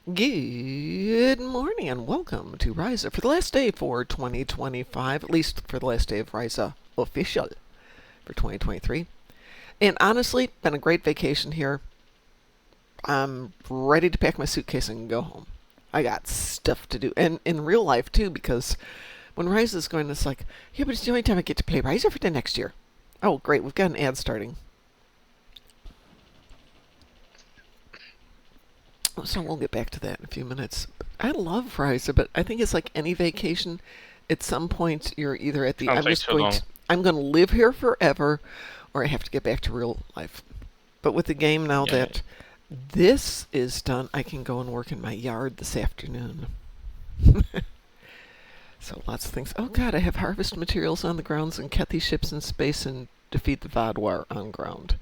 Good morning and welcome to Ryza for the last day for 2025, at least for the last day of Ryza official for 2023. And honestly, been a great vacation here. I'm ready to pack my suitcase and go home. I got stuff to do, and in real life too, because when Ryza is going, it's like, yeah, but it's the only time I get to play Ryza for the next year. Oh, great, we've got an ad starting. So we'll get back to that in a few minutes. I love Ryza, but I think it's like any vacation. At some point, you're either at the Don't take so long. I'm going to live here forever, or I have to get back to real life. But with the game now Yeah. that this is done, I can go and work in my yard this afternoon. So lots of things. Oh God, I have harvest materials on the grounds and get these ships in space and defeat the Vadwar on ground.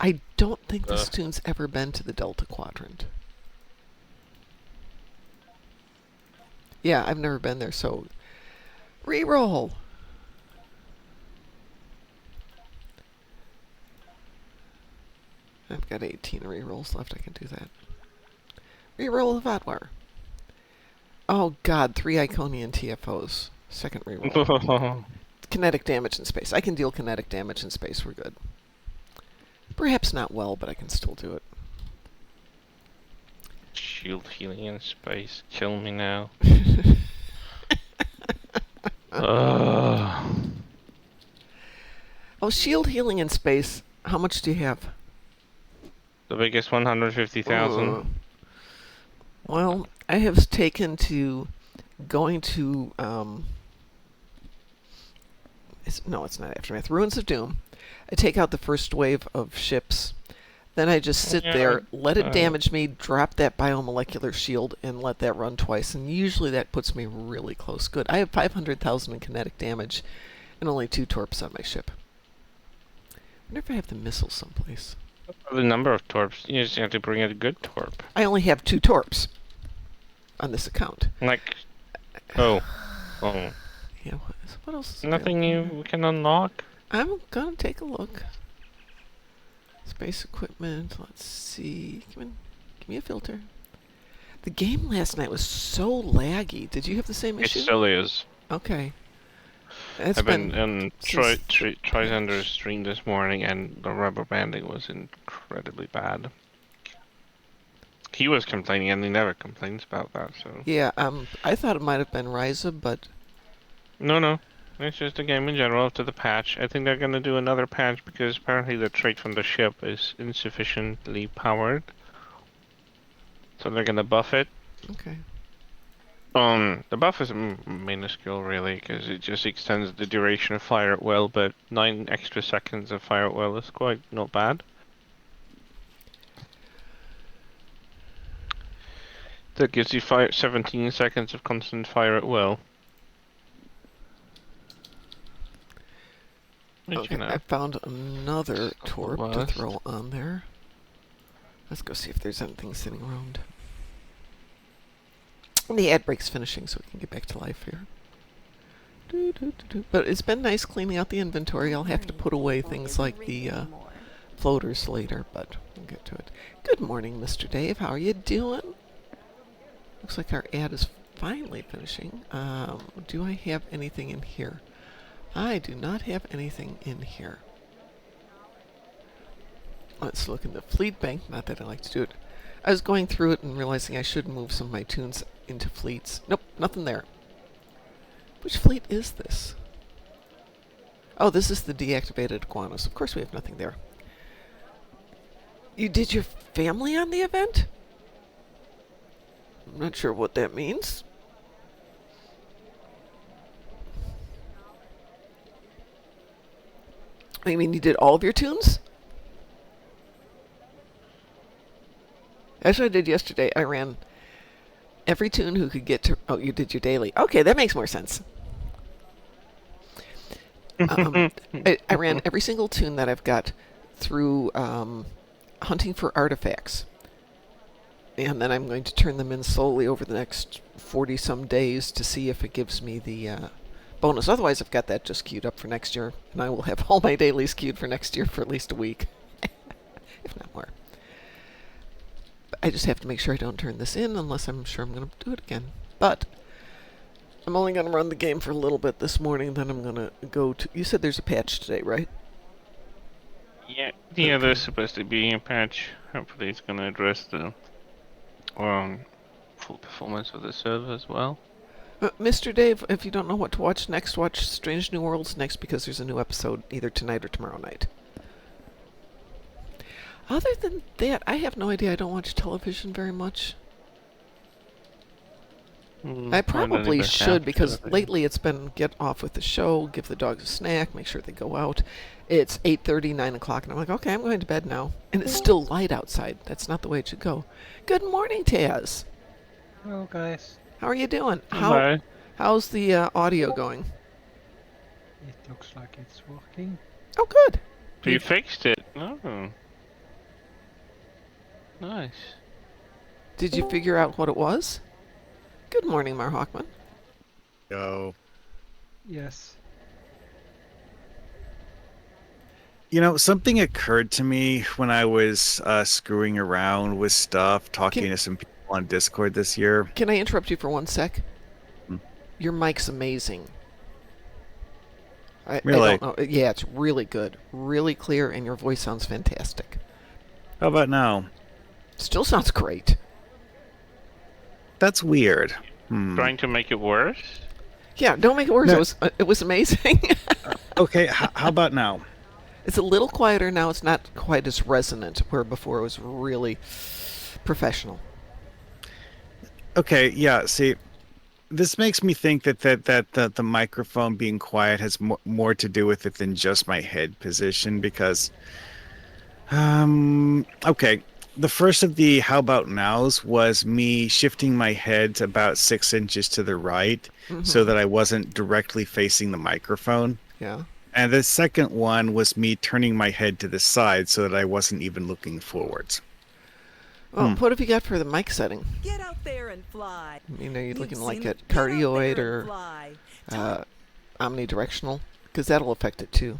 I don't think this tune's ever been to the Delta Quadrant. Yeah, I've never been there, so reroll. I've got 18 rerolls left. I can do that. Reroll the Vatwar. Oh God, 3 Iconian TFOs. Second reroll. Kinetic damage in space. I can deal kinetic damage in space. We're good. Perhaps not well, but I can still do it. Shield healing in space. Kill me now. Oh, shield healing in space. How much do you have? The biggest 150,000. Well, I have taken to going to no, it's not Aftermath. Ruins of Doom. I take out the first wave of ships. Then I just sit there, let it damage me, drop that biomolecular shield, and let that run twice. And usually that puts me really close. Good. I have 500,000 in kinetic damage and only 2 torps on my ship. I wonder if I have the missiles someplace. The number of torps. You just have to bring a good torp. I only have 2 torps on this account. Like, oh. Yeah, what else is Nothing available? you can unlock? I'm gonna take a look. Space equipment, let's see. Give me a filter. The game last night was so laggy. Did you have the same It issue? still is. Okay. It's I've been since Trizender's stream this morning, and the rubber banding was incredibly bad. He was complaining, and he never complains about that. So yeah, I thought it might have been Ryza, but no, it's just the game in general after the patch. I think they're gonna do another patch because apparently the trait from the ship is insufficiently powered, so they're gonna buff it. okay. The buff is minuscule really, because it just extends the duration of fire at will, but 9 extra seconds of fire at will is quite not bad. That gives you 17 seconds of constant fire at will. Okay, I found another torp to throw on there. Let's go see if there's anything sitting around. And the ad break's finishing, so we can get back to life here. But it's been nice cleaning out the inventory. I'll have to put away things like the floaters later, but we'll get to it. Good morning, Mr. Dave. How are you doing? Looks like our ad is finally finishing. Do I have anything in here? I do not have anything in here. Let's look in the fleet bank. Not that I like to do it. I was going through it and realizing I should move some of my tunes into fleets. Nope, nothing there. Which fleet is this? Oh, this is the deactivated iguanas. Of course we have nothing there. You did your family on the event? I'm not sure what that means. I mean, you did all of your tunes? That's what I did yesterday. I ran every tune who could get to... Oh, you did your daily. Okay, that makes more sense. I ran every single tune that I've got through hunting for artifacts. And then I'm going to turn them in slowly over the next 40-some days to see if it gives me the bonus. Otherwise, I've got that just queued up for next year, and I will have all my dailies queued for next year for at least a week, if not more. I just have to make sure I don't turn this in unless I'm sure I'm going to do it again. But I'm only going to run the game for a little bit this morning, then I'm going to go to... You said there's a patch today, right? Yeah, Okay. there's supposed to be a patch. Hopefully it's gonna address the full performance of the server as well. Mr. Dave, if you don't know what to watch next, watch Strange New Worlds next because there's a new episode either tonight or tomorrow night. Other than that, I have no idea. I don't watch television very much. I probably should because lately it's been get off with the show, give the dogs a snack, make sure they go out. It's 8:30, 9 o'clock, and I'm like, okay, I'm going to bed now. And it's still light outside. That's not the way it should go. Good morning, Taz. Hello, guys. How are you doing? Bye. How's the audio going? It looks like it's working. Oh, good. So you fixed it. Oh. Nice. Did you figure out what it was? Good morning, Mar Hawkman. Yo. Yes. You know, something occurred to me when I was screwing around with stuff, talking to some people on Discord this year. Can I interrupt you for 1 sec? Hmm. Your mic's amazing. Really? I don't know. Yeah, it's really good. Really clear, and your voice sounds fantastic. How about now? Still sounds great. That's weird. Trying to make it worse? Yeah, don't make it worse. No. It was amazing. Okay, how about now? It's a little quieter now. It's not quite as resonant, where before it was really professional. Okay, yeah, see, this makes me think that the microphone being quiet has more to do with it than just my head position because, okay, the first of the how about nows was me shifting my head about 6 inches to the right so that I wasn't directly facing the microphone. Yeah. And the second one was me turning my head to the side so that I wasn't even looking forwards. Well, what have you got for the mic setting? Get out there and fly. I mean, are you looking You've like seen at it. Get out cardioid there or and fly. omnidirectional? Because that'll affect it too.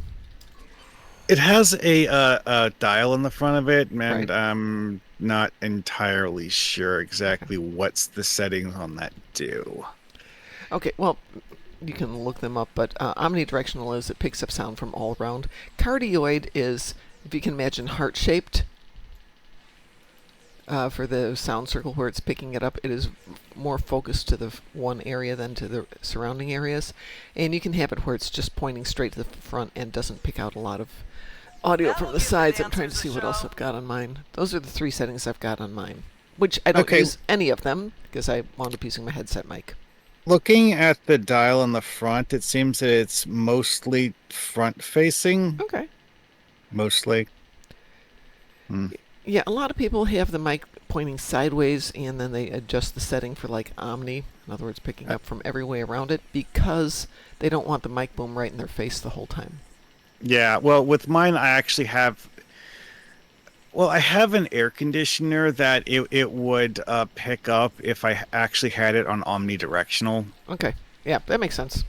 It has a dial in the front of it, and Right. I'm not entirely sure exactly what's the settings on that do. Okay, well, you can look them up, but omnidirectional is it picks up sound from all around. Cardioid is, if you can imagine, heart-shaped. For the sound circle where it's picking it up, it is more focused to the one area than to the surrounding areas. And you can have it where it's just pointing straight to the front and doesn't pick out a lot of audio from the sides. I'm trying to see what else I've got on mine. Those are the 3 settings I've got on mine, which I don't use any of them because I wound up using my headset mic. Looking at the dial on the front, it seems that it's mostly front-facing. Okay. Mostly. Yeah, a lot of people have the mic pointing sideways and then they adjust the setting for like omni, in other words picking up from every way around it, because they don't want the mic boom right in their face the whole time. Yeah, well, with mine, I actually have... Well, I have an air conditioner that it would pick up if I actually had it on omnidirectional. Okay, yeah, that makes sense.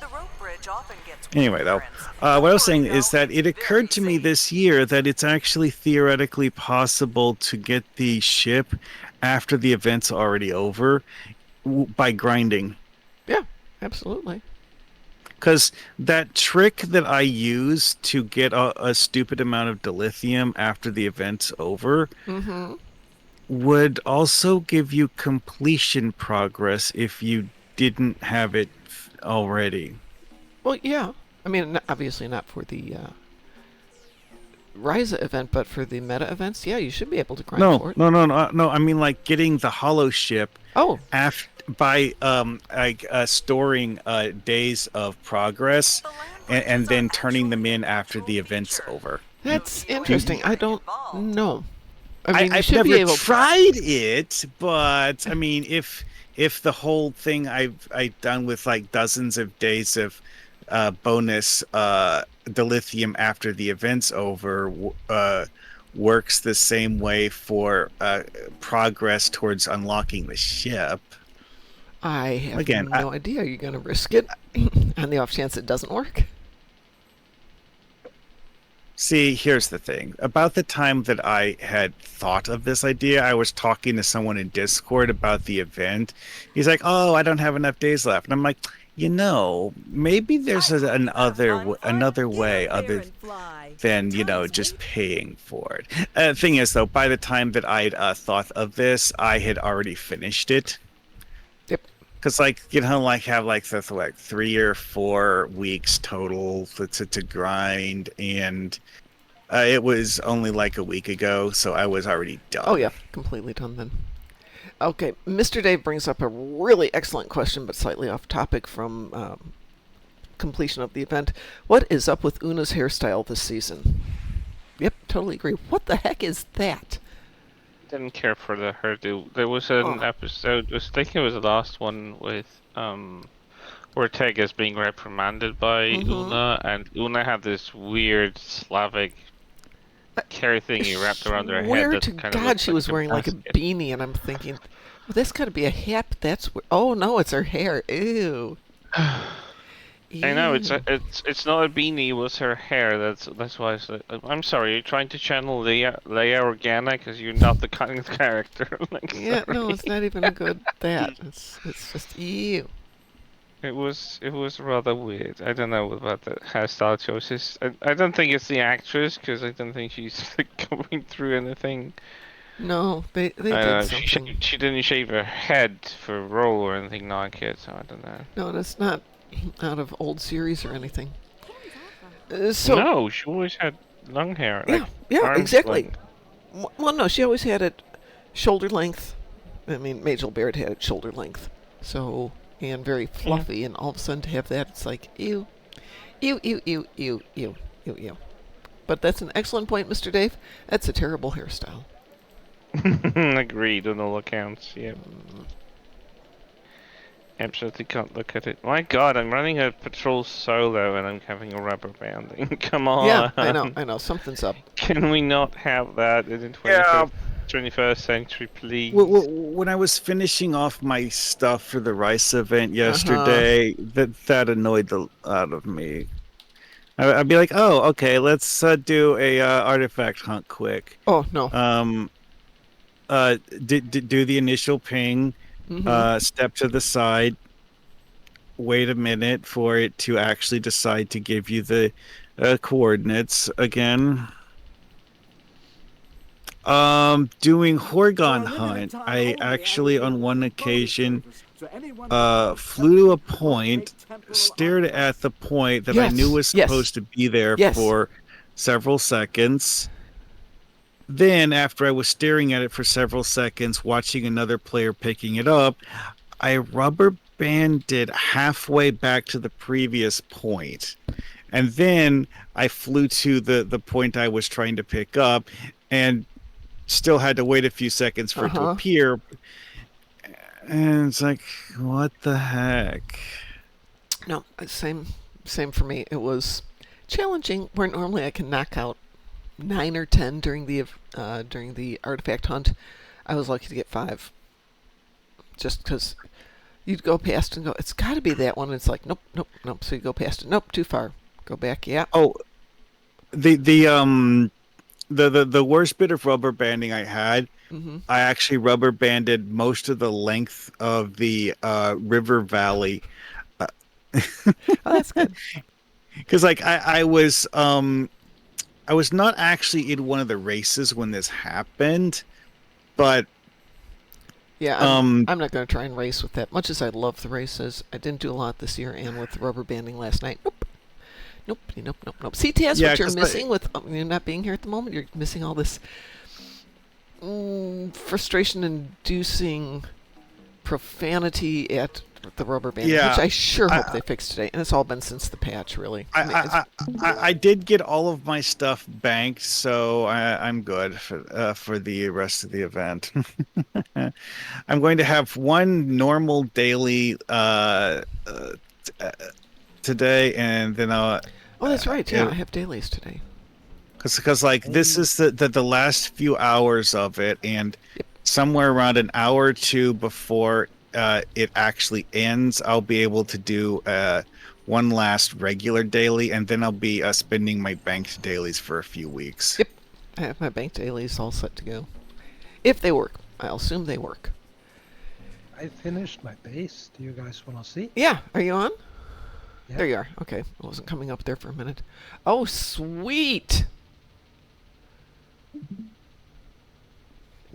The rope bridge often gets Anyway, though, what I was saying is that it occurred to me this year that it's actually theoretically possible to get the ship after the event's already over by grinding. Yeah, absolutely. Because that trick that I use to get a stupid amount of dilithium after the event's over would also give you completion progress if you didn't have it already. Well, yeah. I mean, obviously not for the Ryza event, but for the meta events, yeah, you should be able to grind for it. No. I mean, like getting the hollow ship. Oh. By storing days of progress and then turning them in after the event's over. That's interesting. I don't know. I mean, you I've should never be able tried it, but I mean, if the whole thing I've done with like dozens of days of bonus dilithium after the event's over works the same way for progress towards unlocking the ship. I have no idea. Are you going to risk it on the off chance it doesn't work? See, here's the thing. About the time that I had thought of this idea, I was talking to someone in Discord about the event. He's like, "Oh, I don't have enough days left," and I'm like, maybe there's another Get way up there other and fly. than Time's just waiting. paying for it. Thing is, though, by the time that I'd thought of this, I had already finished it. Yep. Because have the like 3 or 4 weeks total to grind, and it was only like a week ago, so I was already done. Oh yeah, completely done then. Okay, Mr. Dave brings up a really excellent question, but slightly off topic from completion of the event. What is up with Una's hairstyle this season? Yep, totally agree. What the heck is that? Didn't care for the hairdo. There was an Oh. episode, I think it was the last one with Ortega's being reprimanded by Una, and Una had this weird Slavic hair thingy wrapped around her head Swear that to kind of God, looks she like was a wearing like a basket. beanie, and I'm thinking, well, that's got to be a hat. Oh no, it's her hair. Ew. I know it's Ew. it's not a beanie. It was her hair. That's why. I'm sorry. You're trying to channel Leia Organa because you're not the kind of character. Like, Yeah, no, sorry. it's not even a good that. It's just ew. It was rather weird. I don't know about the hairstyle choices. I don't think it's the actress because I don't think she's like, going through anything. No, they I don't did know. something. She didn't shave her head for a role or anything like it, so I don't know. No, that's not out of old series or anything. So No, she always had long hair, yeah, like yeah, arms exactly. length. Well, no, she always had it shoulder length. I mean, Majel Baird had it shoulder length. So, and very Yeah. fluffy, and all of a sudden to have that, it's like, ew, ew, ew, ew, ew, ew, ew, ew. But that's an excellent point, Mr. Dave. That's a terrible hairstyle. Agreed on all accounts. Yep. Absolutely can't look at it. My God, I'm running a patrol solo and I'm having a rubber banding. Come Yeah, on. I know. Something's up. Can we not have that in the Yeah. 21st century, Well, please? when I was finishing off my stuff for the Rice event Uh-huh. yesterday, that annoyed the out of me. I'd be like, "Oh, okay, let's do a artifact hunt quick." Oh, no. Um, do the initial ping, Mm-hmm. step to the side, wait a minute for it to actually decide to give you the coordinates again. Doing Horgon Hunt, I actually on one occasion flew to a point, stared at the point that I knew Yes, was yes, supposed to be there yes. for several seconds. Then, after I was staring at it for several seconds, watching another player picking it up, I rubber banded halfway back to the previous point. And then I flew to the point I was trying to pick up and still had to wait a few seconds for it to Uh-huh. appear. And it's like, what the heck? No, same for me. It was challenging where normally I can knock out 9 or 10 during the artifact hunt. I was lucky to get 5. Just because you'd go past and go, it's got to be that one. And it's like, nope, nope, nope. So you go past it. Nope, too far. Go back. Yeah. Oh, the worst bit of rubber banding I had, Mm-hmm. I actually rubber banded most of the length of the river valley. Oh, that's good. Because like I was not actually in one of the races when this happened, but Yeah, um I'm not going to try and race with that. Much as I love the races, I didn't do a lot this year, and with the rubber banding last night, nope, nope, nope, nope, nope. See, Taz, yeah, what you're because missing with you not being here at the moment, you're missing all this frustration-inducing profanity at the rubber banding, which yeah, I sure hope I, they fix today. And it's all been since the patch, really. I, I mean, it's, I, I did get all of my stuff banked, so I'm good for the rest of the event. I'm going to have one normal daily today, and then I'll oh, that's right. Yeah, it, I have dailies today. because like this is the last few hours of it, and Yep. somewhere around an hour or two before it actually ends, I'll be able to do one last regular daily, and then I'll be spending my banked dailies for a few weeks. Yep. I have my bank dailies all set to go. If they work. I'll assume they work. I finished my base. Do you guys want to see? Yeah. Are you on? Yeah. There you are. Okay. I wasn't coming up there for a minute. Oh, sweet.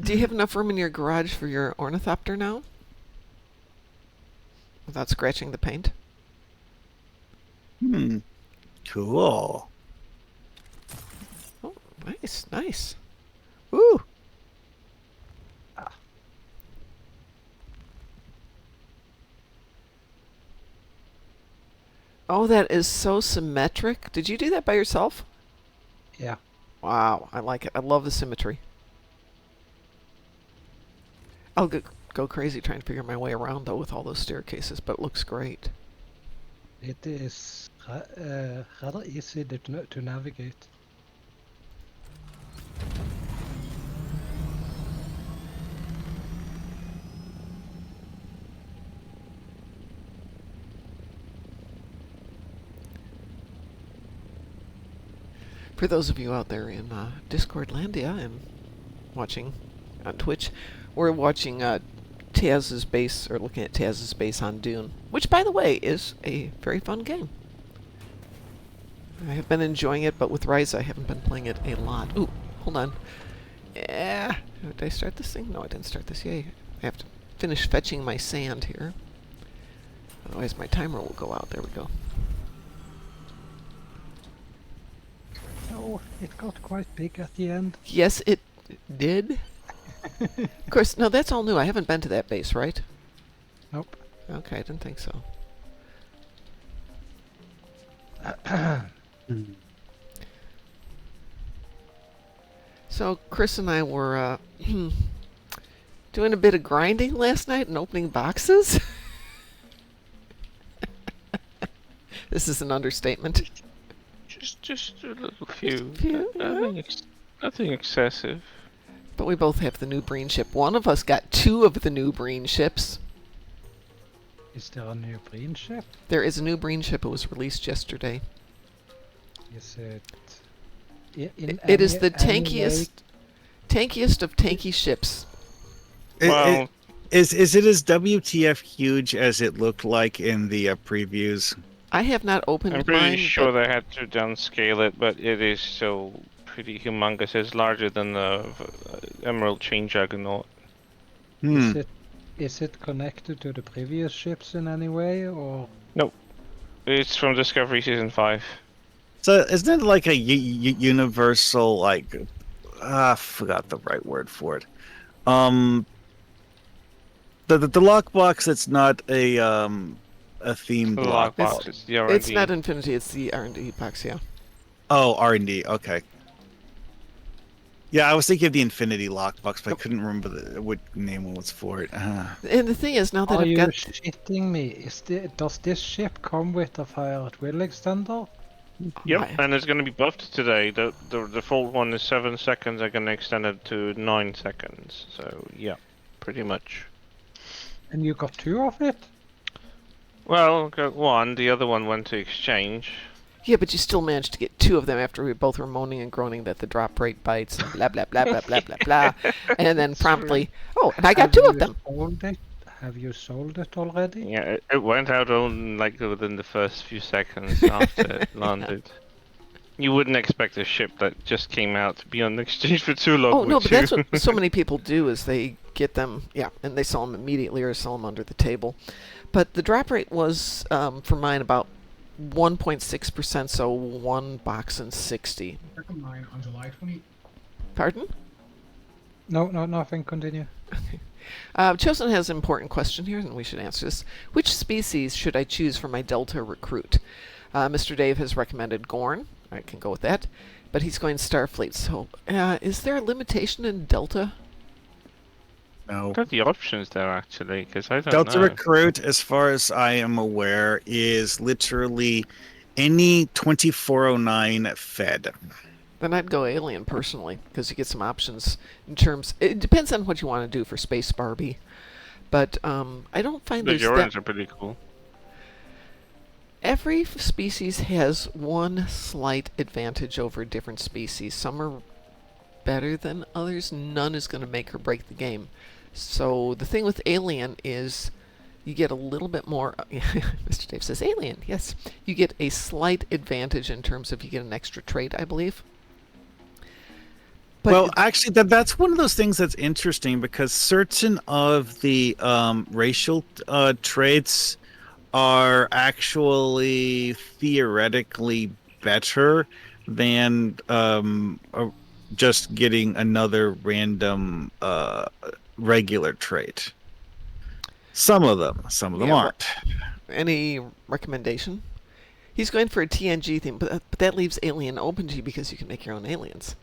Do you have enough room in your garage for your ornithopter now? Without scratching the paint? Cool. Oh, nice, nice. Woo! Oh, that is so symmetric. Did you do that by yourself? Yeah. Wow, I like it. I love the symmetry. I'll go crazy trying to figure my way around, though, with all those staircases, but it looks great. It is rather easy to navigate. For those of you out there in Discordlandia and watching on Twitch, we're watching Taz's base, or looking at Taz's base on Dune, which, by the way, is a very fun game. I have been enjoying it, but with Rise, I haven't been playing it a lot. Ooh, hold on. Yeah, did I start this thing? No, I didn't start this. Yay. I have to finish fetching my sand here. Otherwise, my timer will go out. There we go. Oh, it got quite big at the end. Yes, it did. Of course, no, that's all new. I haven't been to that base, right? Nope. Okay, I didn't think so. So Chris and I were doing a bit of grinding last night and opening boxes. This is an understatement. Just a little few. few, Nothing excessive. But we both have the new Breen ship. One of us got 2 of the new Breen ships. Is there a new Breen ship? There is a new Breen ship. It was released yesterday. Is it... It is the tankiest of tanky ships. Well, Is it as WTF huge as it looked like in the previews? I have not opened I'm mine. pretty sure but they had to downscale it, but it is still pretty humongous. It's larger than the Emerald Chain Juggernaut. Is it connected to the previous ships in any way, or...? It's from Discovery Season 5. So isn't it like a universal, like, I forgot the right word for it. The lockbox that's not a themed The lockbox. lockbox, it's the R&D. it's not Infinity, it's the R&D box, yeah. Oh, R&D, okay. Yeah, I was thinking of the Infinity lockbox, but I couldn't remember what name was for it. And the thing is, now that Are I've you got... shitting me? Does this ship come with a fire at will extender? Yep, and it's going to be buffed today. The default one is 7 seconds. I'm going to extend it to 9 seconds. So, yeah, pretty much. And you got 2 of it? Well, got one. The other one went to exchange. Yeah, but you still managed to get 2 of them after we both were moaning and groaning that the drop rate bites and blah, blah, blah, blah, blah, blah, blah. And then promptly, oh, and I got 2 of them. Sold it? Have you sold it already? Yeah, it went out on like within the first few seconds after it landed. You wouldn't expect a ship that just came out to be on exchange for too long. Oh, no, would but you? that's what so many people do is they get them, yeah, and they sell them immediately or sell them under the table. But the drop rate was, for mine, about 1.6%, so 1 box in 60. Mine on July 20. Pardon? No, nothing. Continue. Chosen has an important question here, and we should answer this. Which species should I choose for my Delta recruit? Mr. Dave has recommended Gorn. I can go with that. But he's going Starfleet, so is there a limitation in Delta? No. What are the options there actually? Because I don't Delta know. Recruit, as far as I am aware, is literally any 2409 fed. Then I'd go Alien, personally, because you get some options in terms... It depends on what you want to do for Space Barbie. But I don't find The there's Jorans that... are pretty cool. Every species has one slight advantage over different species. Some are better than others. None is going to make or break the game. So the thing with alien is you get a little bit more. Mr. Dave says alien. Yes, you get a slight advantage in terms of you get an extra trait, I believe. But Well, actually, that's one of those things that's interesting because certain of the racial traits are actually theoretically better than just getting another random regular trait. Some of them Yeah, aren't. any recommendation? He's going for a TNG theme, but that leaves alien open to you because you can make your own aliens. Oh,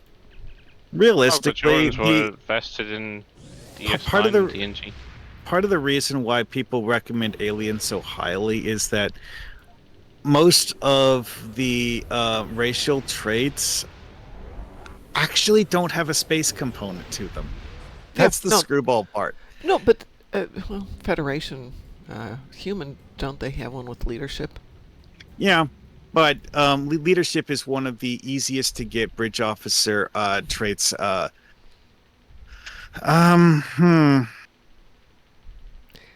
the Realistically, Germans were vested in part of DS9 the and TNG. part of the reason why people recommend Alien so highly is that most of the racial traits actually don't have a space component to them. That's the no. screwball part. No, but well, Federation, human, don't they have one with leadership? Yeah, but leadership is one of the easiest to get bridge officer traits. Hmm.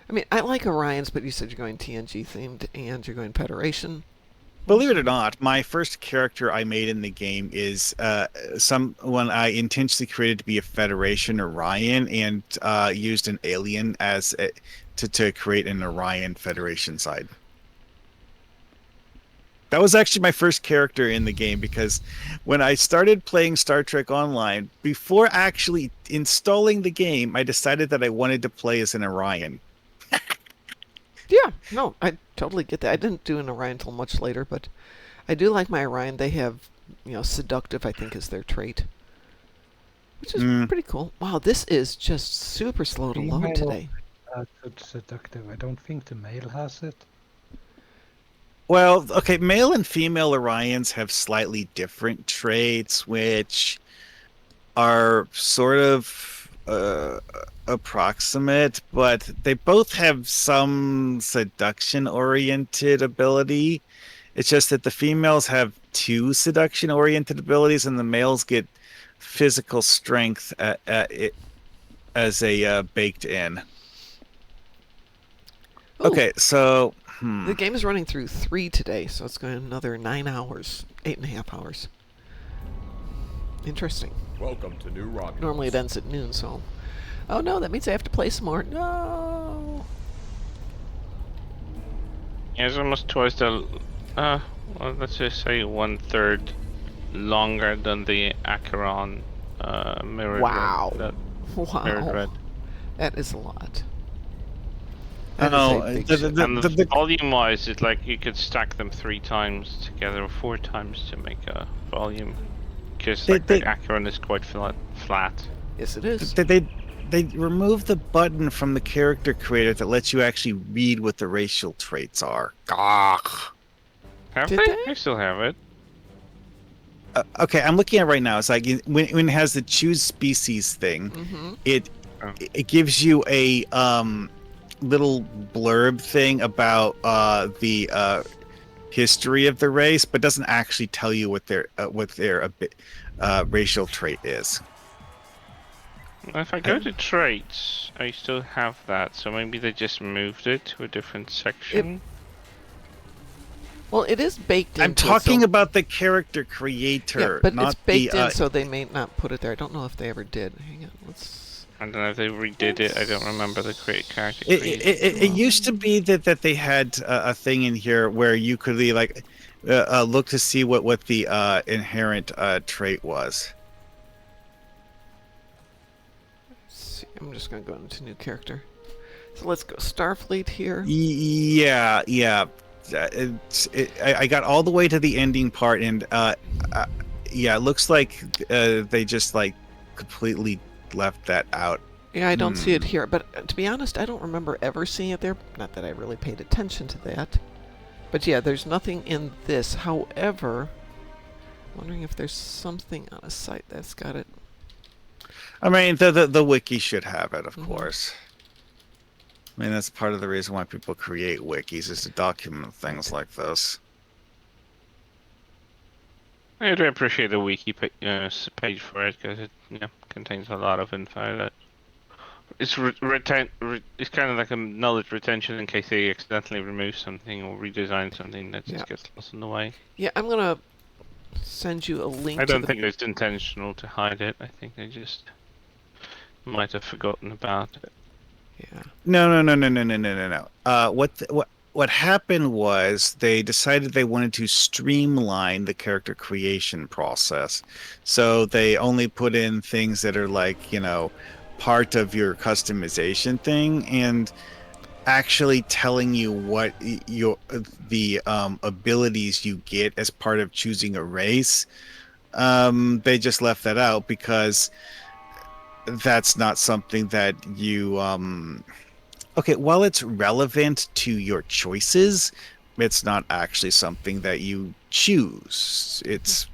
I mean, I like Orions, but you said you're going TNG themed and you're going Federation. Believe it or not, my first character I made in the game is someone I intentionally created to be a Federation Orion and used an alien as to create an Orion Federation side. That was actually my first character in the game because when I started playing Star Trek Online, before actually installing the game, I decided that I wanted to play as an Orion. Yeah, no, I totally get that. I didn't do an Orion until much later, but I do like my Orion. They have, seductive, I think, is their trait, which is pretty cool. Wow, this is just super slow to load Female, today. It's seductive. I don't think the male has it. Well, okay, male and female Orions have slightly different traits, which are sort of approximate, but they both have some seduction-oriented ability. It's just that the females have two seduction-oriented abilities, and the males get physical strength as a baked in. Ooh, Okay, so the game is running through 3 today, so it's going another 9 hours, 8.5 hours. Interesting. Welcome to New Rock. Normally it ends at noon, so. Oh no, that means I have to play some more. No. Yeah, it's almost twice the, well, let's just say 1/3 longer than the Acheron mirrored Wow. red. Mirrored Wow. red. That is a lot. I That is know a big the, ship. And the volume-wise, it's like you could stack them 3 times together, or 4 times to make a volume. Because like the Acheron is quite flat. Yes, it is. they removed the button from the character creator that lets you actually read what the racial traits are. Gah. Have Did they? they? I still have it. Okay, I'm looking at it right now. It's like when it has the choose species thing, Mm-hmm. it gives you a little blurb thing about the history of the race, but doesn't actually tell you what their racial trait is. If I go to traits, I still have that, so maybe they just moved it to a different section. Well, it is baked in. I'm talking about the character creator, Yeah, but not it's baked the, in, so they may not put it there. I don't know if they ever did. Hang on, let's. I don't know if they redid it. I don't remember the character It creation. used to be that they had a thing in here where you could look to see what the inherent trait was. See, I'm just gonna go into new character. So let's go Starfleet here. Yeah. I got all the way to the ending part, and yeah, it looks like they just like completely left that out. Yeah, I don't see it here, but to be honest, I don't remember ever seeing it there. Not that I really paid attention to that. But yeah, there's nothing in this. However, wondering if there's something on a site that's got it. I mean, the wiki should have it, of course. I mean, that's part of the reason why people create wikis is to document things like this. I do appreciate the wiki page for it because it contains a lot of info that it's it's kind of like a knowledge retention in case they accidentally remove something or redesign something that just gets lost in the way. Yeah, I'm gonna send you a link. I to don't the... think it's intentional to hide it. I think they just might have forgotten about it. Yeah. No. What happened was they decided they wanted to streamline the character creation process. So they only put in things that are like, part of your customization thing and actually telling you what the abilities you get as part of choosing a race. They just left that out because that's not something that you okay, while it's relevant to your choices, it's not actually something that you choose. It's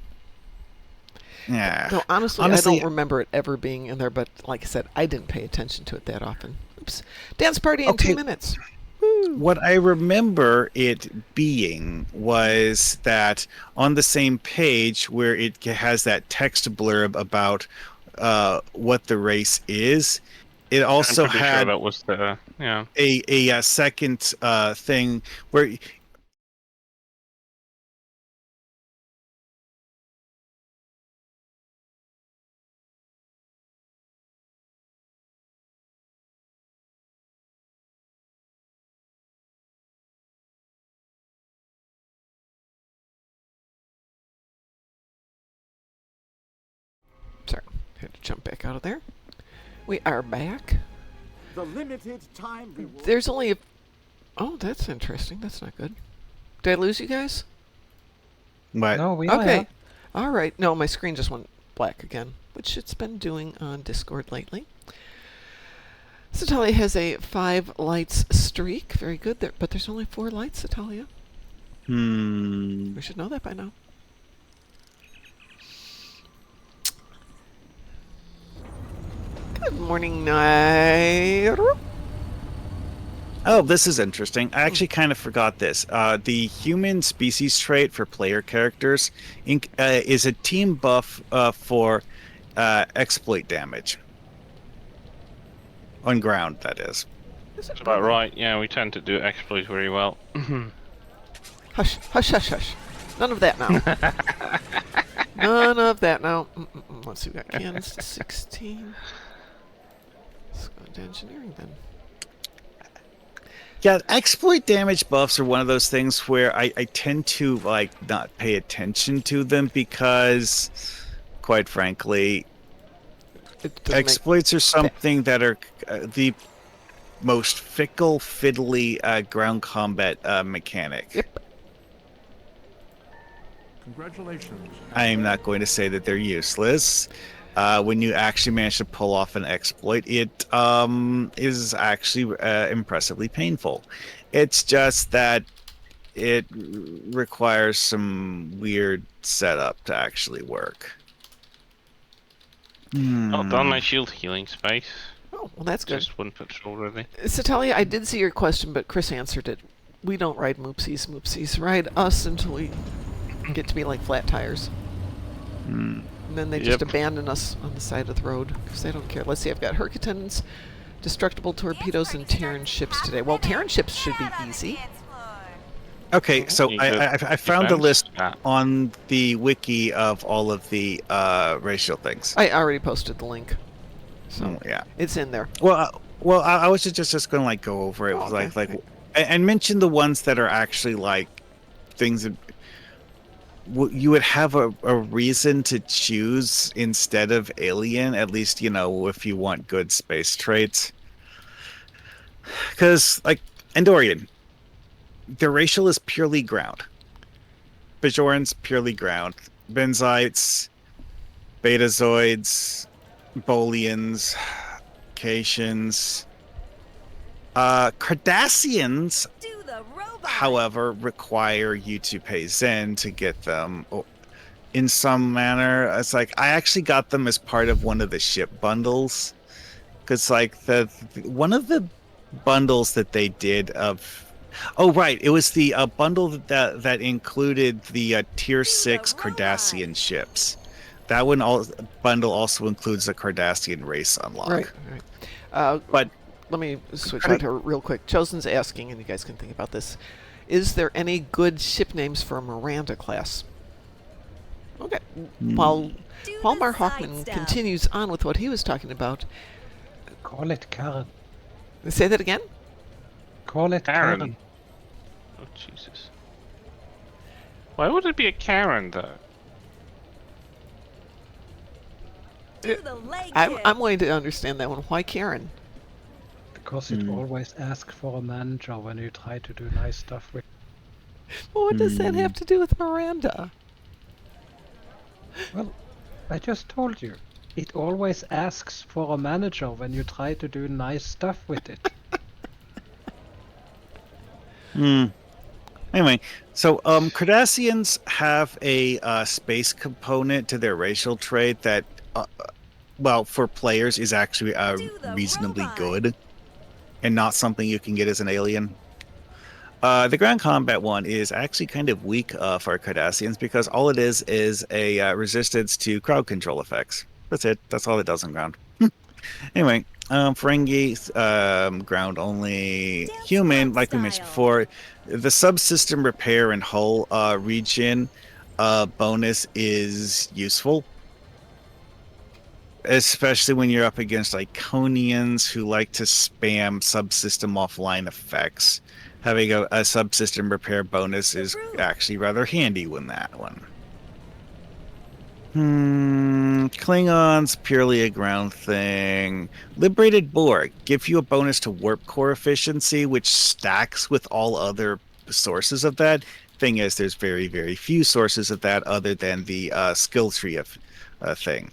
No, honestly, I don't remember it ever being in there, but like I said, I didn't pay attention to it that often. Oops. Dance party in 2 minutes. Woo. What I remember it being was that on the same page where it has that text blurb about what the race is, it also I'm pretty had sure that was the a second thing where Sorry, had to jump back out of there. We are back. The limited time reward. There's only a... Oh, that's interesting. That's not good. Did I lose you guys? What? No, we Okay. have. All right. No, my screen just went black again, which it's been doing on Discord lately. Satalia has a 5 lights streak. Very good. But there's only 4 lights, Satalia. We should know that by now. Good morning, Nairo. Oh, this is interesting. I actually kind of forgot this. The human species trait for player characters is a team buff for exploit damage. On ground, that is. That's about right. Yeah, we tend to do exploits very well. Hush, hush, hush, hush. None of that now. None of that now. Let's see, we got cannons to 16. Let's go into engineering then. Yeah, exploit damage buffs are one of those things where I tend to not pay attention to them because, quite frankly, exploits are something that are the most fickle, fiddly ground combat mechanic. Yep. Congratulations. I am not going to say that they're useless. When you actually manage to pull off an exploit, it is actually impressively painful. It's just that it requires some weird setup to actually work. Oh, done my shield healing space. Oh, well, that's good. Just one patrol, really. Satalia, I did see your question, but Chris answered it. We don't ride Moopsies. Moopsies ride us until we get to be like flat tires. And then they just abandon us on the side of the road because they don't care. Let's see, I've got Herc attendants, destructible torpedoes, and Terran ships today. Well, Terran ships should be easy. Okay, so I found a list Ah. on the wiki of all of the racial things. I already posted the link. So Oh, yeah. it's in there. Well, I was just going to go over it, Oh, okay. and mention the ones that are actually things that you would have a reason to choose instead of alien. At least if you want good space traits, because Andorian, the racial is purely ground. Bajorans purely ground. Benzites, Betazoids, Bolians, Caitians, Cardassians, Do the robot. however, require you to pay Zen to get them in some manner. It's I actually got them as part of one of the ship bundles because one of the bundles that they did of. Oh right, it was the bundle that included the tier 6 Cardassian ships. That bundle also includes the Cardassian race Right. unlock. Right. Uh, But Let me switch credit- out here real quick. Chosen's asking, and you guys can think about this. Is there any good ship names for Miranda class? Okay. While Do Palmar the Hawkman sidestep. continues on with what he was talking about, Call it Karen. say that again? Call it Karen. Karen. Oh Jesus! Why would it be a Karen though? Do the leg I'm, kick. I'm wanting to understand that one. Why Karen? Because it always asks for a manager when you try to do nice stuff with. Well, what does that have to do with Miranda? Well, I just told you. It always asks for a manager when you try to do nice stuff with it. Anyway, so Cardassians have a space component to their racial trait that, well, for players is actually Do the reasonably robot. good, and not something you can get as an alien. The ground combat one is actually kind of weak for Cardassians because all it is a resistance to crowd control effects. That's it. That's all it does on ground. Anyway, Ferengi, ground only. Dance Human, club like we mentioned style. before, the subsystem repair and hull region bonus is useful. Especially when you're up against Iconians who like to spam subsystem offline effects. Having a subsystem repair bonus is actually rather handy when that one. Klingons, purely a ground thing. Liberated Borg give you a bonus to warp core efficiency, which stacks with all other sources of that. Thing is, there's very, very few sources of that other than the skill tree of thing.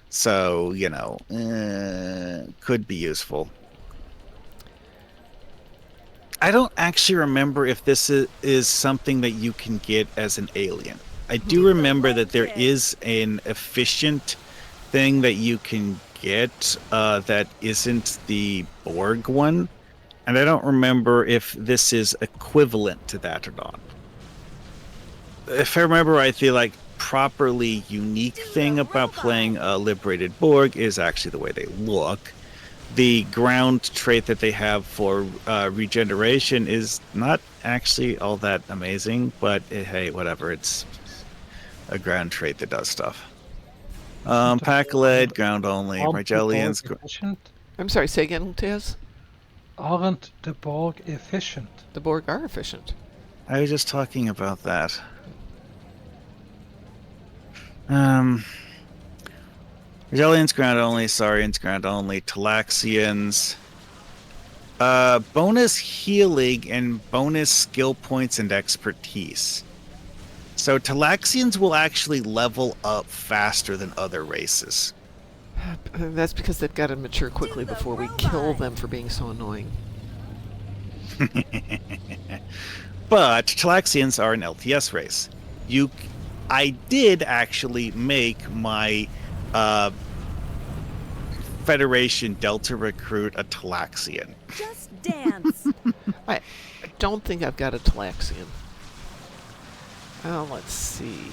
So, could be useful. I don't actually remember if this is something that you can get as an alien. I do remember that there is an efficient thing that you can get that isn't the Borg one. And I don't remember if this is equivalent to that or not. If I remember right, the properly unique thing about playing Liberated Borg is actually the way they look. The ground trait that they have for regeneration is not actually all that amazing, but hey, whatever. It's a ground trait that does stuff. Pack-led, ground only. Aren't the Borg Rigelians. efficient? I'm sorry, say again, Taz? Aren't the Borg efficient? The Borg are efficient. I was just talking about that. Rigelians, ground only. Saurians, ground only. Talaxians. Bonus healing and bonus skill points and expertise. So Talaxians will actually level up faster than other races. That's because they've got to mature quickly the before we kill robot. them for being so annoying. But Talaxians are an LTS race. I did actually make my Federation Delta recruit a Talaxian. Just dance. I don't think I've got a Talaxian. Let's see.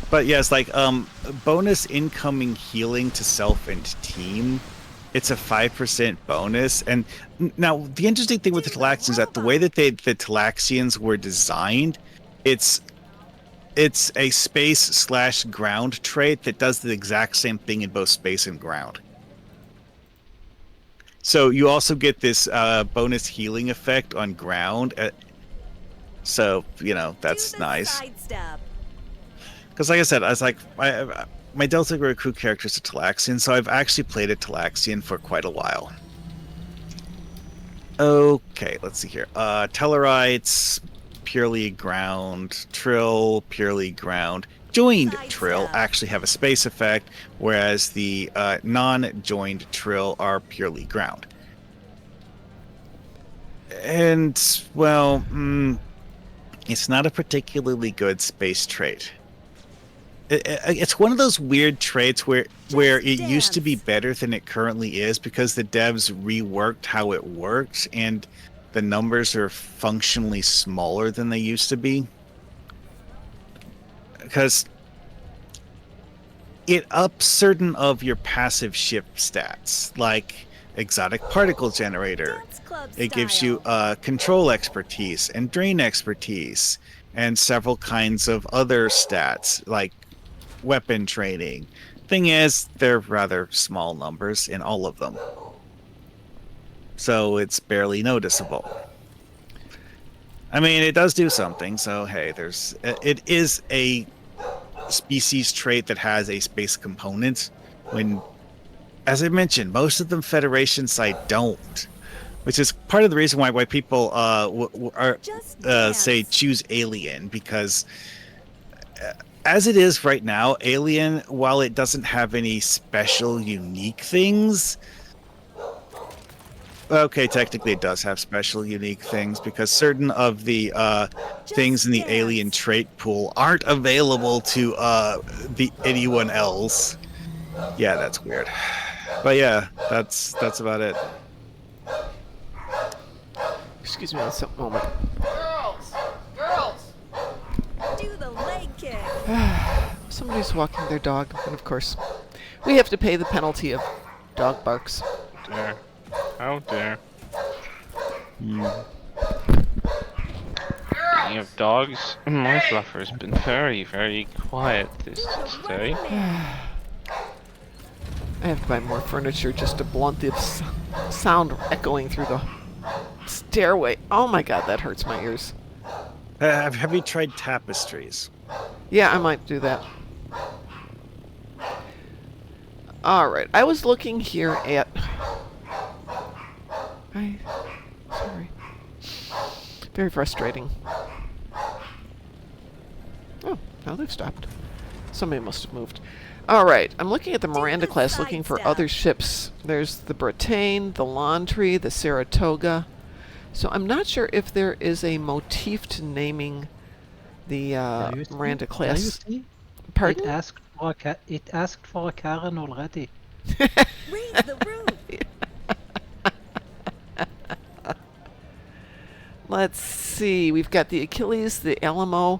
But yes, bonus incoming healing to self and team. It's a 5% bonus. And now the interesting thing with the Talaxians is that the way that the Talaxians were designed, it's a space/ground trait that does the exact same thing in both space and ground. So you also get this bonus healing effect on ground. So, that's Do the nice. sidestep. Because like I said, I was my Delta recruit character is a Talaxian, so I've actually played a Talaxian for quite a while. Okay, let's see here. Tellarites, purely ground. Trill, purely ground. Joined Trill actually have a space effect, whereas the non-joined Trill are purely ground. And, well, it's not a particularly good space trait. it's one of those weird traits where it used to be dance. better than it currently is because the devs reworked how it works and the numbers are functionally smaller than they used to be. Because it ups certain of your passive ship stats, like exotic particle generator. Dance club It gives style. you control expertise and drain expertise and several kinds of other stats like weapon training. Thing is, they're rather small numbers in all of them. So it's barely noticeable. I mean, it does do something, so hey, it is a species trait that has a space component when, as I mentioned, most of them Federation side don't, which is part of the reason why people Just say dance. choose Alien, because as it is right now, Alien, while it doesn't have any special unique things, okay, technically it does have special unique things because certain of the things in the dance. Alien trait pool aren't available to anyone else. Yeah, that's weird. But yeah, that's about it. Excuse me one moment. Do the leg kick. Somebody's walking their dog, and of course, we have to pay the penalty of dog barks. There. How dare. Hmm. Speaking of dogs, my fluffer's been very, very quiet this day. I have to buy more furniture just to blunt the sound echoing through the stairway. Oh my god, that hurts my ears. Have you tried tapestries? Yeah, I might do that. Alright, I was looking here at... Sorry. Very frustrating. Oh, now they've stopped. Somebody must have moved. Alright, I'm looking at the Miranda the class looking for sidestep. other ships. There's the Bretagne, the Laundry, the Saratoga. So I'm not sure if there is a motif to naming the There you see- Miranda there you class. see? Pardon? It asked for a Karen already. Raise the roof. Let's see. We've got the Achilles, the Alamo,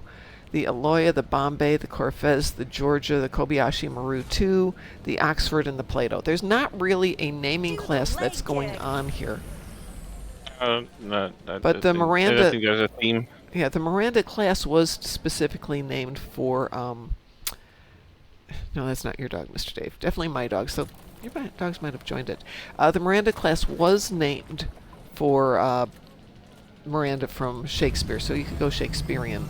the Aloya, the Bombay, the Corfez, the Georgia, the Kobayashi Maru 2, the Oxford, and the Plato. There's not really a naming Do the class that's leg going kick. on here. No, But the I Miranda- don't think there's a theme. Yeah, the Miranda class was specifically named for, no, that's not your dog, Mr. Dave. Definitely my dog, so your dogs might have joined it. The Miranda class was named for Miranda from Shakespeare, so you could go Shakespearean,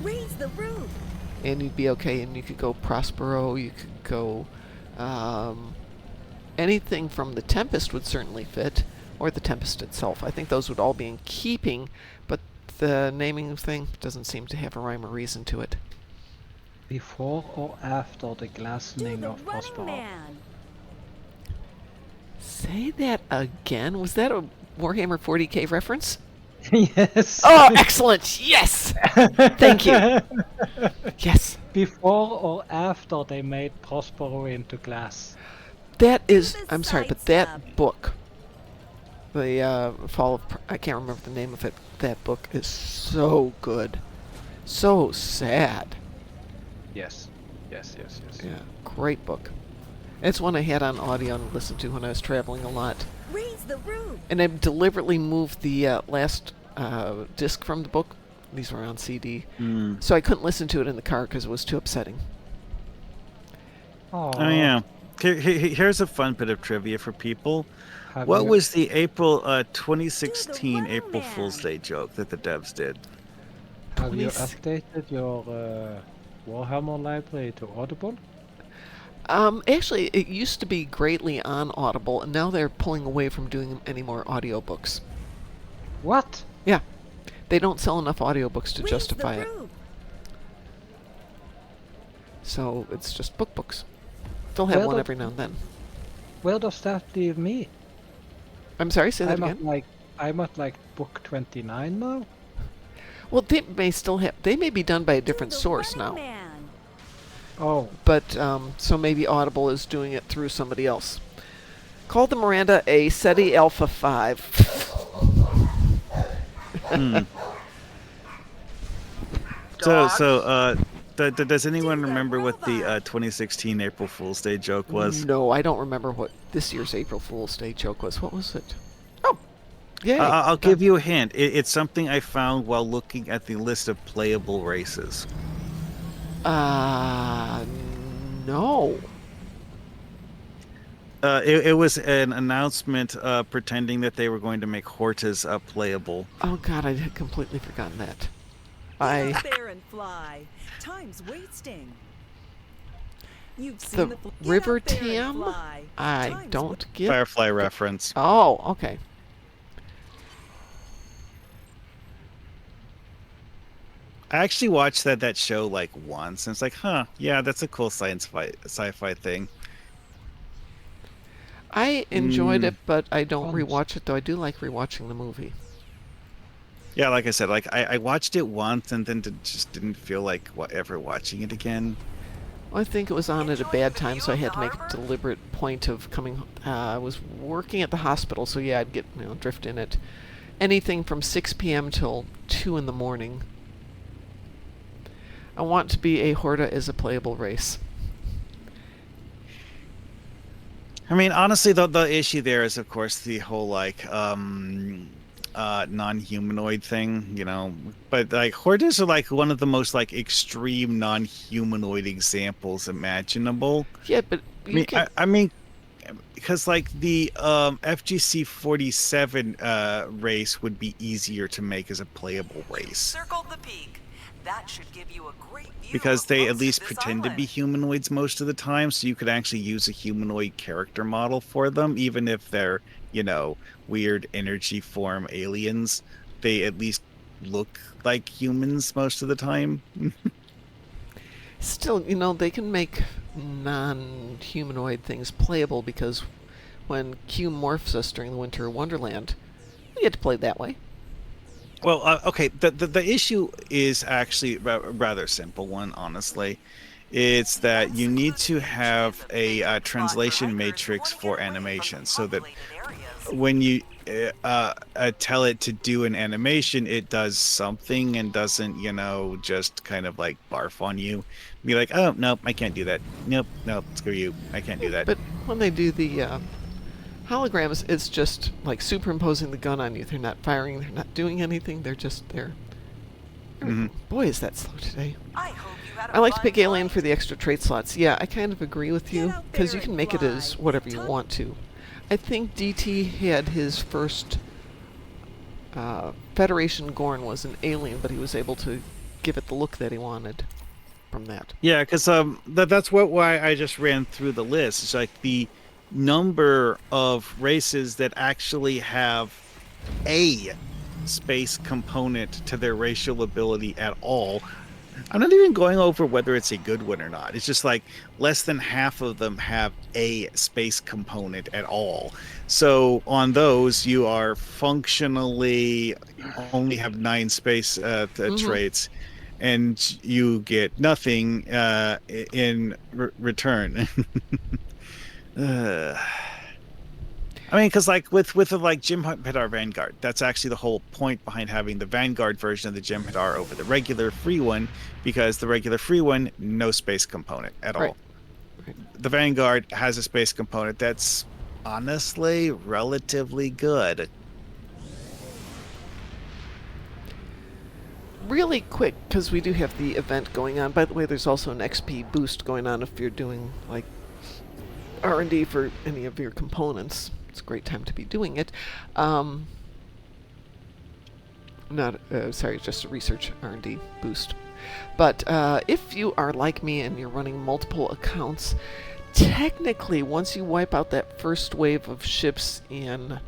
Raise the roof. and you'd be okay, and you could go Prospero, you could go, anything from The Tempest would certainly fit, or The Tempest itself. I think those would all be in keeping, but the naming thing doesn't seem to have a rhyme or reason to it. Before or after the Do glassing the of running Prospero? man. Say that again? Was that a Warhammer 40k reference? Yes. Oh, excellent! Yes! Thank you. Yes. Before or after they made Prospero into glass? That is... the I'm sorry, but sidestep. that book, the Fall of... I can't remember the name of it. That book is so good. So sad. Yes. Yes. Yeah, great book. It's one I had on audio and listened to when I was traveling a lot. Raise the roof. And I deliberately moved the last disc from the book. These were on CD. So I couldn't listen to it in the car because it was too upsetting. Oh, Oh yeah. Here's a fun bit of trivia for people. have What you- was the April 2016 running April man. Fool's Day joke that the devs did? Have you 26 updated your Warhammer library to Audible? Actually, it used to be greatly on Audible, and now they're pulling away from doing any more audiobooks. What? Yeah. They don't sell enough audiobooks to Raise justify the it. roof. So it's just books. They'll have Well, one the- every now and then. Where does that leave me? I'm sorry, say that I'm again? at like book 29 now. Well, they may still have... They may be done by a different Do the source running now. man. Oh, but so maybe Audible is doing it through somebody else. Call the Miranda a SETI Alpha 5. Hmm. Does anyone Do the remember what the robot. 2016 April Fool's Day joke was? No, I don't remember what this year's April Fool's Day joke was. What was it? Oh, yay. I'll give you a hint. It's something I found while looking at the list of playable races. Uh, no. It was an announcement pretending that they were going to make Hortas playable. Oh God, I had completely forgotten that. Get up there and fly. Time's wasting. You've The seen the River Get up there and Tam? fly. I Time's don't get. Firefly reference. Oh, okay. I actually watched that show like once, and it's like, huh, yeah, that's a cool sci-fi thing. I enjoyed Mm. it, but I don't Once. rewatch it. Though I do like rewatching the movie. Yeah, like I said, like I watched it once and then just didn't feel like ever watching it again. I think it was on at a bad time, so I had to make a deliberate point of coming. I was working at the hospital, so yeah, I'd get drift in at anything from 6 p.m. till 2 in the morning. I want to be a Horta as a playable race. I mean, honestly, the issue there is, of course, the whole like non-humanoid thing, But like Hortas are like one of the most like extreme non-humanoid examples imaginable. Yeah, but you can. I mean, because like the FGC 47 race would be easier to make as a playable race. Circled the peak. That should give you a great view Because of they at most least of this pretend to be island. humanoids most of the time, so you could actually use a humanoid character model for them, even if they're, weird energy form aliens. They at least look like humans most of the time. Still, they can make non-humanoid things playable because when Q morphs us during the Winter Wonderland, we get to play that way. Well, okay, the issue is actually a rather simple one, honestly. It's that you need to have a translation matrix for animation, so that when you tell it to do an animation, it does something and doesn't, just kind of like barf on you. Be like, oh, nope, I can't do that. Nope, screw you. I can't do that. But when they do the holograms, it's just like superimposing the gun on you. They're not firing, they're not doing anything, they're just there. Mhm. Boy, is that slow today. I hope you had a I like to fun pick Alien flight. for the extra trait slots. Yeah, I kind of agree with you, Get out because there you can and make it as fly. whatever you Time- want to. I think DT had his first Federation Gorn was an alien, but he was able to give it the look that he wanted from that. Yeah, because that's why I just ran through the list. It's like the number of races that actually have a space component to their racial ability at all. I'm not even going over whether it's a good one or not. It's just like less than half of them have a space component at all. So on those, you are functionally only have 9 space traits, and you get nothing in return. I mean, because like with like Jem'Hadar Vanguard, that's actually the whole point behind having the Vanguard version of the Jem'Hadar over the regular free one, because the regular free one, no space component at all. Right. The Vanguard has a space component that's honestly relatively good. Really quick, because we do have the event going on. By the way, there's also an XP boost going on if you're doing like R&D for any of your components. It's a great time to be doing it. Just a research R&D boost. But if you are like me and you're running multiple accounts, technically, once you wipe out that first wave of ships in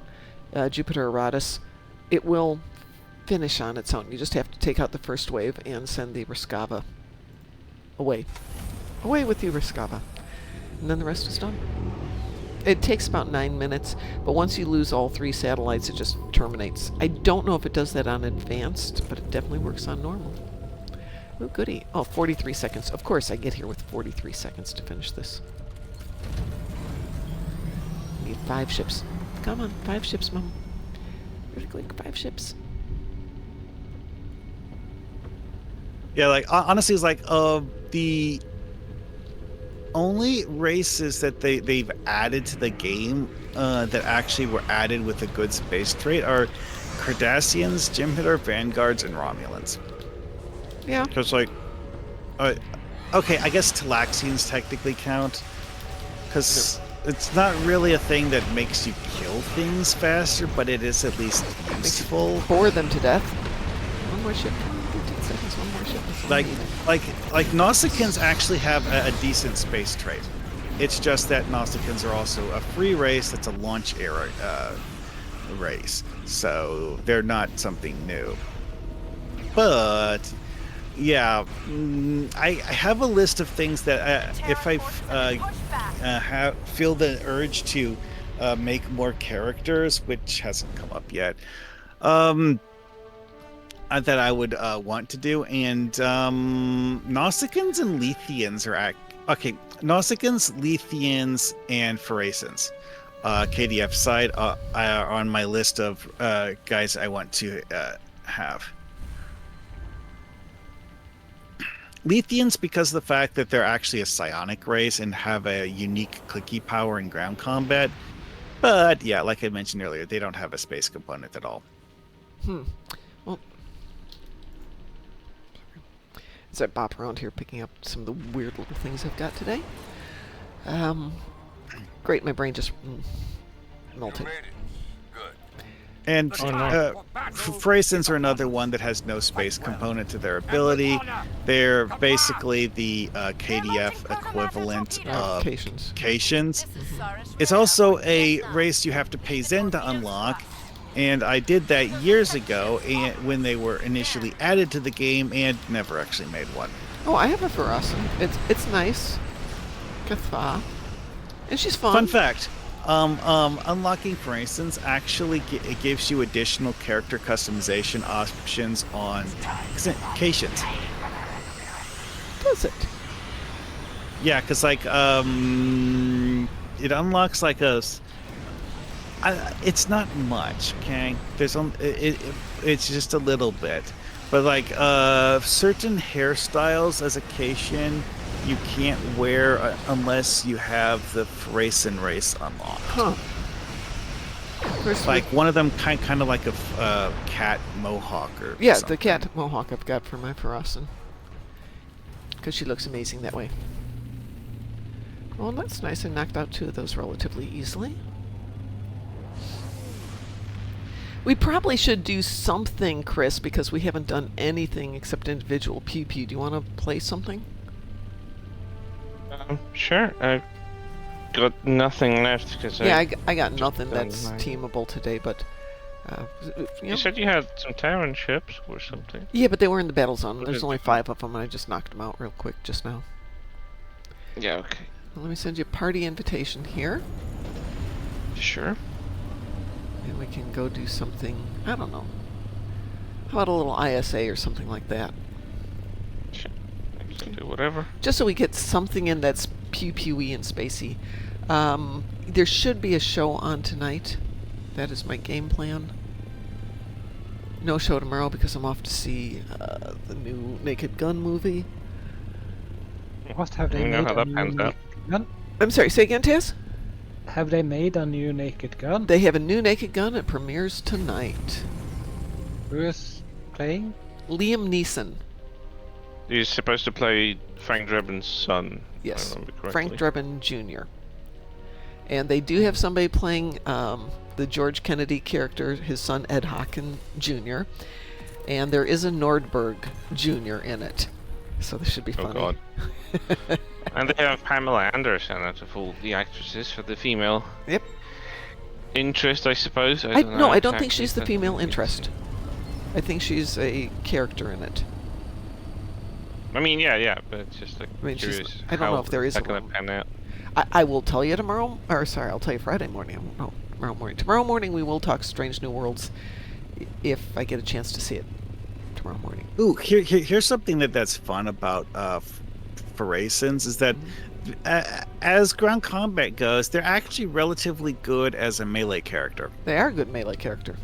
Jupiter Aratus, it will finish on its own. You just have to take out the first wave and send the Rescava away. Away with you, Rescava. And then the rest is done. It takes about 9 minutes, but once you lose all 3 satellites, it just terminates. I don't know if it does that on advanced, but it definitely works on normal. Oh, goody. Oh, 43 seconds. Of course, I get here with 43 seconds to finish this. I need 5 ships. Come on, 5 ships, Mom. Really quick, 5 ships. Yeah, like honestly, it's like the only races that they've added to the game that actually were added with a good space trait are Cardassians, Jim'Hadar, Vanguards, and Romulans. Yeah. Because like, okay, I guess Talaxians technically count, because it's not really a thing that makes you kill things faster, but it is at least useful. Bore them to death. One more ship. 15 seconds, one more ship. That's all I Like, need. like Nausicaans actually have a decent space trait. It's just that Nausicaans are also a free race that's a launch era race, so they're not something new. But yeah, I have a list of things that if I feel the urge to make more characters, which hasn't come up yet, that I would want to do. And Nausicaans and Lethians are okay. Nausicaans, Lethians, and Pharasans. KDF side are on my list of guys I want to have. Lethians, because of the fact that they're actually a psionic race and have a unique clicky power in ground combat. But yeah, like I mentioned earlier, they don't have a space component at all. Well, as I bop around here picking up some of the weird little things I've got today. Great, my brain just melted. And Phrasans are another one that has no space component to their ability. They're basically the KDF equivalent of Cations. It's also a race you have to pay Zen to unlock, and I did that years ago when they were initially added to the game and never actually made one. Oh, I have a Pharosan. It's nice. Katha. And she's fun. Fun fact. Unlocking, for instance, actually it gives you additional character customization options on Cations. Does it? Yeah, because like it unlocks like it's not much, okay? There's it's just a little bit, but like certain hairstyles as a Cation you can't wear unless you have the Pharesan race unlocked. Huh. Like one of them kind of like a cat mohawk or yeah, something. the cat mohawk I've got for my Pharosan. Because she looks amazing that way. Well, that's nice. I knocked out 2 of those relatively easily. We probably should do something, Chris, because we haven't done anything except individual PP. Do you want to play something? Sure. I've got nothing left because Yeah, I got nothing done that's mine. teamable today, but You said you had some Terran ships or something. yeah, but they were in the battle zone. What There's is only it? 5 of them, and I just knocked them out real quick just now. Yeah. Okay. Well, let me send you a party invitation here, Sure. and we can go do something. I don't know. How about a little ISA or something like that? Sure. I can do whatever. Just so we get something in that's pew-pewy and spacey. There should be a show on tonight. That is my game plan. No show tomorrow because I'm off to see the new Naked Gun movie. What have they You know made how a that new pans out. Naked Gun? I'm sorry, say again, Tess? Have they made a new Naked Gun? They have a new Naked Gun. It premieres tonight. Who is playing? Liam Neeson. You're supposed to play Frank Drebin's son. If I Yes, remember Frank correctly. Drebin Jr. And they do have somebody playing the George Kennedy character, his son Ed Hawken Jr. And there is a Nordberg Jr. in it. So this should be Oh funny. God. And they have Pamela Anderson out of all the actresses for the female Yep. interest, I suppose. I know don't think exactly, she's the but female it's- interest. I think she's a character in it. I mean, yeah, but it's just like I mean, she's- curious. I don't know if there is that a gonna woman. pan out. I will tell you tomorrow, or sorry, I'll tell you Friday morning. I won't know tomorrow morning. Tomorrow morning we will talk Strange New Worlds if I get a chance to see it. tomorrow morning. Ooh, here's something that's fun about Pharasins is that as ground combat goes, they're actually relatively good as a melee character. They are a good melee character.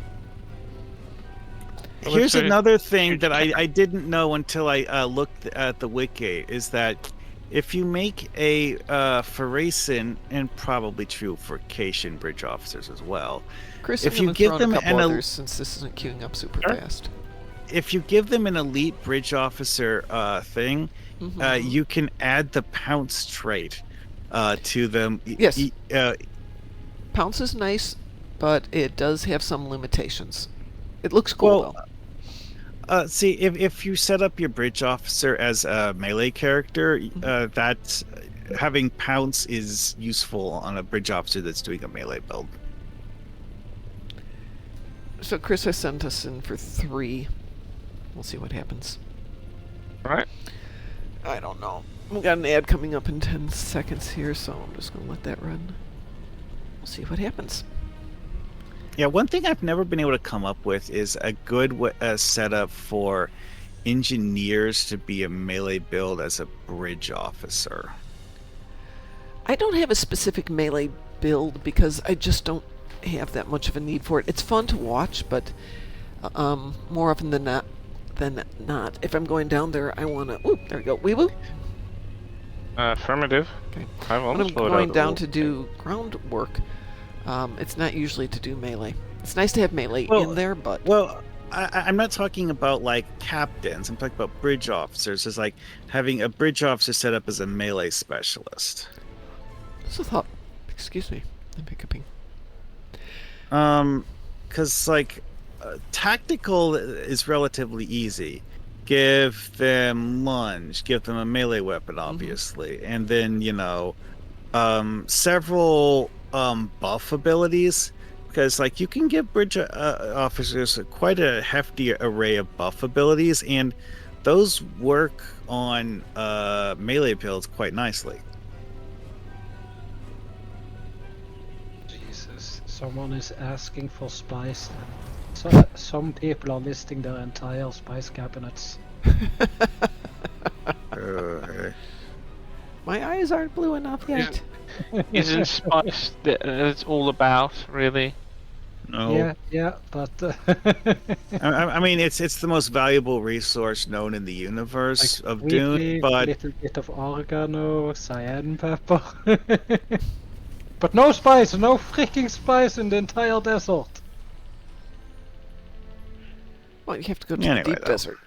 Well, Here's it's a another thing huge that I didn't know until I looked at the wiki is that if you make a Pharasin, and probably true for Cation bridge officers as well, Chris, if I'm you going to give throw in them a couple an others since this isn't queuing up super Sure. fast. if you give them an elite bridge officer thing, Mhm. you can add the pounce trait to them. Yes. Pounce is nice, but it does have some limitations. It looks cool, Well, though. see, if you set up your bridge officer as a melee character, that having pounce is useful on a bridge officer that's doing a melee build. So Chris has sent us in for 3. We'll see what happens. right. I don't know. We got an ad coming up in 10 seconds here, so I'm just going to let that run. We'll see what happens. Yeah, one thing I've never been able to come up with is a good setup for engineers to be a melee build as a bridge officer. I don't have a specific melee build because I just don't have that much of a need for it. It's fun to watch, but more often than not, if I'm going down there, I want to. Ooh, there we go. Wee woo. Affirmative. Okay. I've When I'm almost loaded going out. down to do groundwork, it's not usually to do melee. It's nice to have melee Well, in there, but Well, I'm not talking about like captains. I'm talking about bridge officers. It's like having a bridge officer set up as a melee specialist. it's a thought. Excuse me. I'm hiccuping. Because like tactical is relatively easy. Give them lunge, give them a melee weapon, obviously, and then several buff abilities. Because like you can give bridge officers quite a hefty array of buff abilities, and those work on melee builds quite nicely. Jesus, someone is asking for spice. So some people are listing their entire spice cabinets. My eyes aren't blue enough yet. Isn't spice that it's all about, really? No, Yeah, but I mean it's the most valuable resource known in the universe of Dune, weekly, but little bit of oregano, cayenne pepper. But no spice, no freaking spice in the entire desert. Well, you have to go to the Anyway, deep though. desert.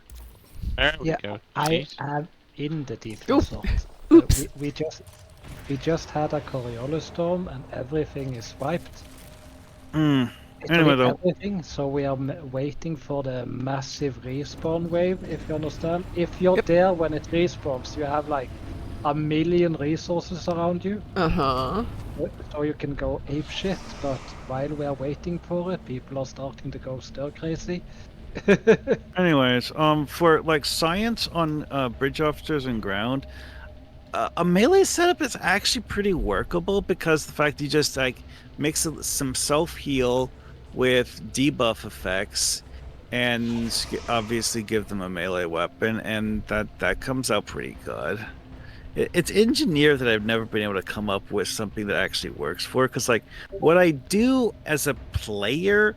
There we Yeah, go. I Jeez. am in the deep Oop. desert. Oops. We just had a Coriolis storm and everything is wiped. Anyway, Literally though. everything. So we are waiting for the massive respawn wave. If you understand, if you're Yep. there when it respawns, you have like 1,000,000 resources around you, Uh-huh. so you can go ape shit. But while we are waiting for it, people are starting to go stir crazy. Anyways, for like science on bridge officers and ground, a melee setup is actually pretty workable because the fact you just like mix some self heal with debuff effects, and obviously give them a melee weapon, and that comes out pretty good. It's engineer that I've never been able to come up with something that actually works for, because like what I do as a player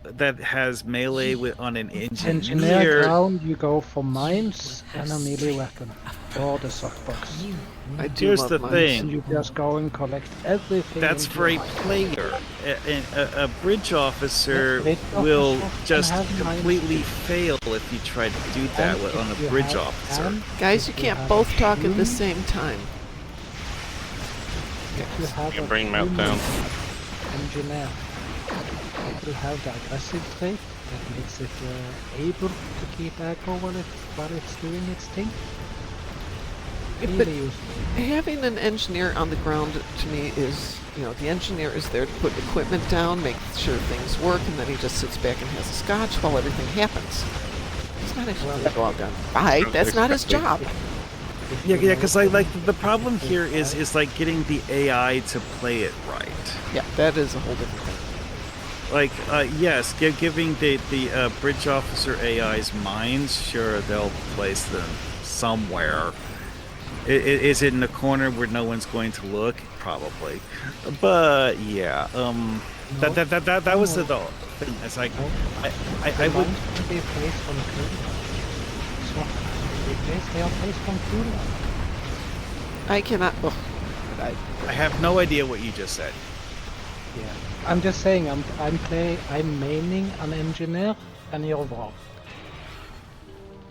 that has melee on an Engineer engineer. ground, you go for mines and a melee weapon, or the sockbox. I do Here's love the mines. thing. And you just go and collect everything. That's into for a your mine. player. A bridge officer Bridge will officers can just have mines completely too. fail if you try to do that And on if a you bridge have officer. an- Guys, you if can't have both a talk at the human- same time. If you have Your a brain human meltdown. engineer, it will have the aggressive trait that makes it able to keep aggro while it's doing its thing. But Really useful. having an engineer on the ground to me is, the engineer is there to put equipment down, make sure things work, and then he just sits back and has a scotch while everything happens. He's not actually going to go out there and fight. That's not his job. Yeah, because like the problem here is like getting the AI to play it right. Yeah, that is a whole different thing. like, yes, giving the bridge officer AI's minds, sure, they'll place them somewhere. Is it in the corner where no one's going to look? Probably. But yeah, that was the thing. It's like I would. They place from cooler. So they are placed from cooler. I cannot. Oh, I have no idea what you just said. Yeah. I'm just saying. I'm maining an engineer, and you're wrong.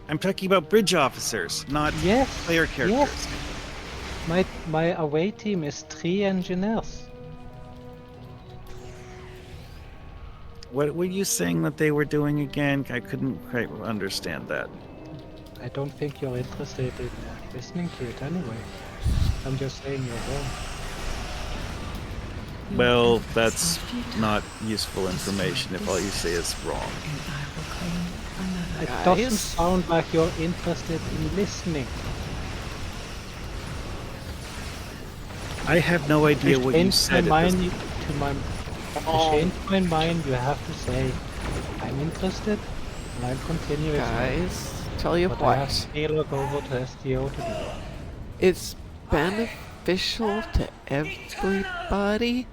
I'm talking about bridge officers, not Yes. player characters. Yes. My away team is 3 engineers. What were you saying that they were doing again? I couldn't quite understand that. I don't think you're interested in listening to it anyway. I'm just saying you're wrong. Well, that's not useful information if all you say is wrong. It Guys? doesn't sound like you're interested in listening. I have no idea what you said. To change my mind, you have to say, I'm interested, and I'll continue. guys, tell you But I have what. to look over to STO to do it. It's beneficial to everybody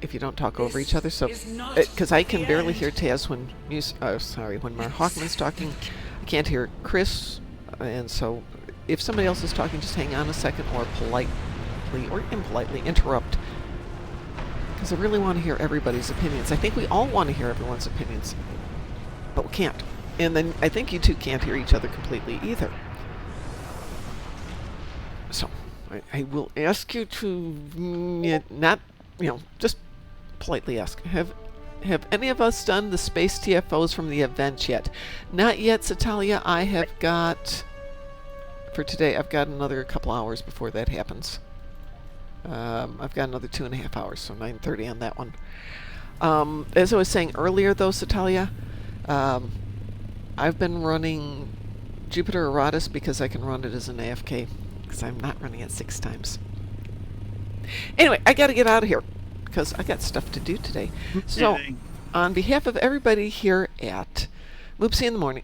if you don't talk over each other. So, because I can barely hear Taz when when Mar Hawkman's talking, I can't hear Chris, and so if somebody else is talking, just hang on a second or politely or impolitely interrupt. Because I really want to hear everybody's opinions. I think we all want to hear everyone's opinions, but we can't. And then I think you two can't hear each other completely either. So, I will ask you to not, just politely ask. Have any of us done the space TFOs from the event yet? Not yet, Satalia. I have got, for today, I've got another couple hours before that happens. I've got another 2.5 hours, so 9:30 on that one. As I was saying earlier, though, Satalia, I've been running Jupiter Eratus because I can run it as an AFK, because I'm not running it 6 times. Anyway, I got to get out of here because I got stuff to do today. So, on behalf of everybody here at Moopsy in the Morning,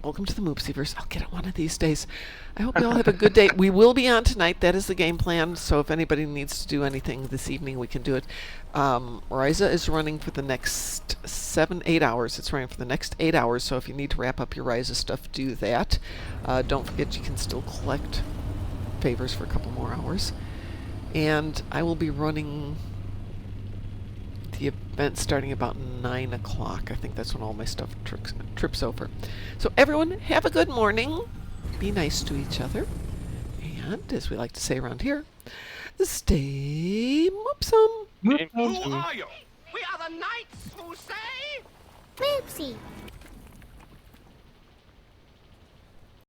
welcome to the Moopsyverse. I'll get it one of these days. I hope you all have a good day. We will be on tonight. That is the game plan. So if anybody needs to do anything this evening, we can do it. Ryza is running for the next 8 hours. It's running for the next 8 hours. So if you need to wrap up your Ryza stuff, do that. Don't forget you can still collect favors for a couple more hours. And I will be running the event starting about 9 o'clock. I think that's when all my stuff trips over. So everyone, have a good morning. Be nice to each other. And, as we like to say around here, stay moopsome. Who are you? We are the knights who say... Moopsy.